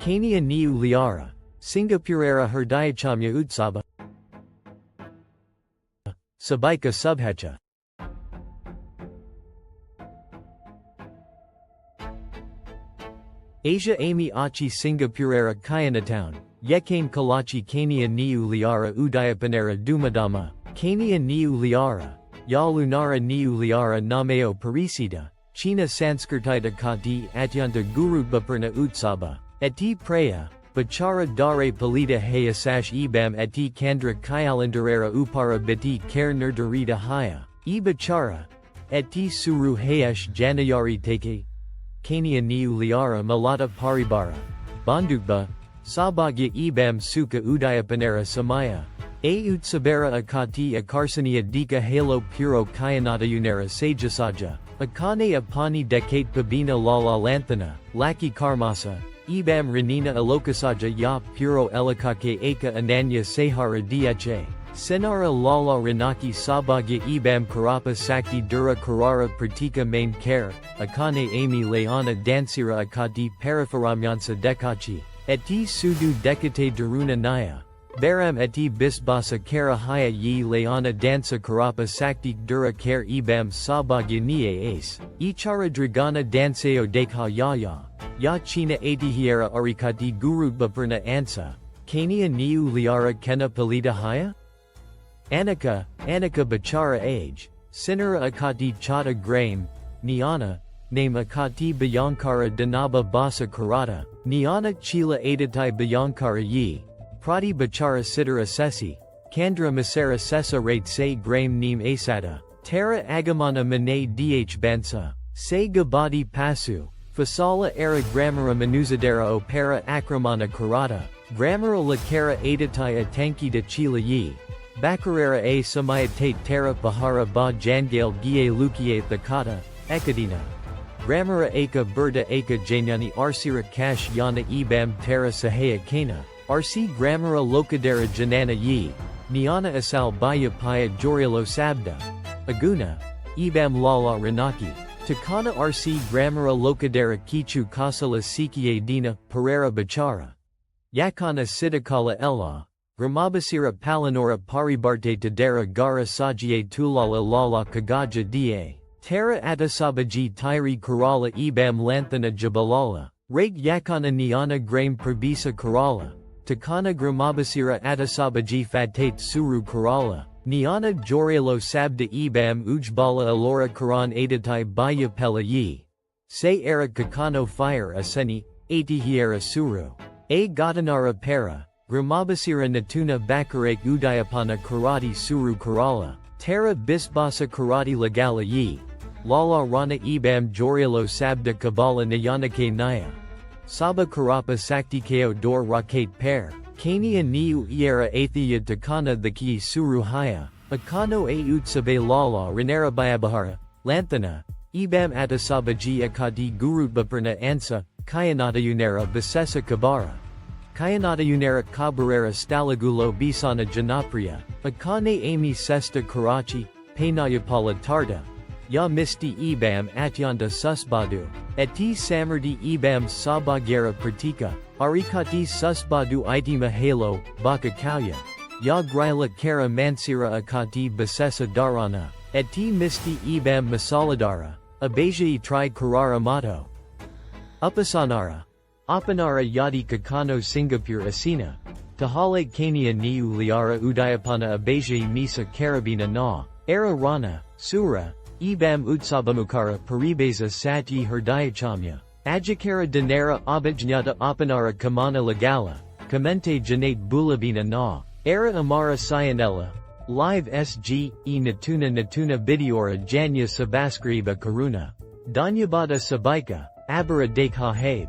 Kania Niu Liara, Singapurera Herdayachamya Utsaba, Sabaika Subhecha. Asia Amy Achi Singapurera Kayanatown, Yekain Kalachi Kania Niu Liara Udayapanera Dumadama, Kania Niu Liara, Ya Lunara Niu Liara Nameo Parisida, China Sanskrtita Kati Atyanta Gurutbaperna Utsaba, Eti Preya, Bachara Dare Palita Hayasash Ebam Eti Kandra Kayalandarera Upara Beti Ker Nerdurita Haya, Ebachara, Eti Suru Hayesh Janayari Teke, Kania Niu Liara Malata Paribara, Bandukba, Sabagya Ebam Suka Udayapanera Samaya, Utsabera Akati Akarsania Dika Halo Puro Kayanata Unera Sajasaja, Akane Apani Dekate Pabina Lala Lanthana, Laki Karmasa, Ebam Renina Alokasaja Ya Puro Elikake Eka Ananya Sahara Dha. Senara Lala Renaki Sabagya Ebam Karapa Sakti Dura Karara Pratika Main Care, Akane Amy Leana Dansira Akati Parafaramyansa Dekachi, Eti Sudu Dekate Daruna Naya. Baram eti bisbasa kara haya yi leana dansa karapa sakti dura kare ebam sabagya nie ace, ichara dragana danseo dekha yaya, ya china atihiera arikati gurutbaperna ansa, kania niu liara kena palita haya? Anika bachara age, sinara akati chata grame, niana, name akati bayankara danaba basa karata, niana chila adatai bayankara yi. Prati Bachara Siddhara Sesi, Kandra Masara Sesa Rate Se Grame Neem Asada, Tara Agamana Mane Dh Bansa, Se Gabadi Pasu, Fasala Era Grammara Manuzadera Opera Akramana Karata, Grammara Lakara Adatai Atanki de Chila Yi, Bakarera A Samayatate Tara Bahara Ba Jangale Gie Lukie Thakata, Ekadina. Grammara Aka Burda Aka Janyani Arsira Kash Yana Ebam Tara Sahaya Kana. RC Grammara Lokadera Janana Yi, Niana Asal Baya Paya Jorilo Sabda, Aguna, Ebam Lala Renaki, Takana RC Grammara Lokadera Kichu Kasala Sikie Dina, Pereira Bachara, Yakana Sidakala Ella, Gramabasira Palinora Paribarte Tadera Gara Sajie Tulala Lala Kagaja Da, Tara Atasabaji Tyri Kerala Ebam Lanthana Jabalala, Rake Yakana Niana Grame Prabisa Kerala. Takana Gramabasira Atasabaji Fatate Suru Kerala, Niana Jorelo Sabda Ebam Ujbala Alora Karan Adatai Baya Pela Yi. Se Era Kakano Fire Aseni, Atihiera Suru. A Gatanara Para, Gramabasira Natuna Bakarake Udayapana Karati Suru Kerala, Tara Bisbasa Karati Lagala Yi. Lala Rana Ebam Jorelo Sabda Kabala Nayanake Naya. Saba Karapa Sakti Keo Dor Rakate Pair, Kania Niu Iera Athia Takana the Ki Suru Haya, Akano A Utsabe Lala Renera Bayabahara, Lanthana, Ebam Atasabaji Akadi Gurutbaperna Ansa, Kayanata Unera Basesa Kabara. Kayanata Unera Kabarera Stalagulo Bisana Janapriya, Akane Amy Sesta Karachi, Painayapala Tarta. Ya Misti Ebam Atyanda Susbadu, Eti Samardi Ebam Sabagera Pratika, Arikati Susbadu Itima Halo, Baka Kalya. Ya Grila Kara Mansira Akati Basesa Darana, Eti Misti Ebam Masaladara, Abajai Tri Karara Mato. Upasanara. Apanara Yadi Kakano Singapore Asina. Tahale Kania Niu Liara Udayapana Abajai Misa Karabina Na, Era Rana, Sura. Ebam Utsabamukara Paribeza Sati Herdayachamya, Ajakara Dinera Abajnyata Apanara Kamana Lagala, Kamente Janate Bulabina Na, Era Amara Sayanella, LiveSg, Natuna Bidiora Janya Sabaskriba Karuna, Danyabada Sabaika, Abara Dekha Habe.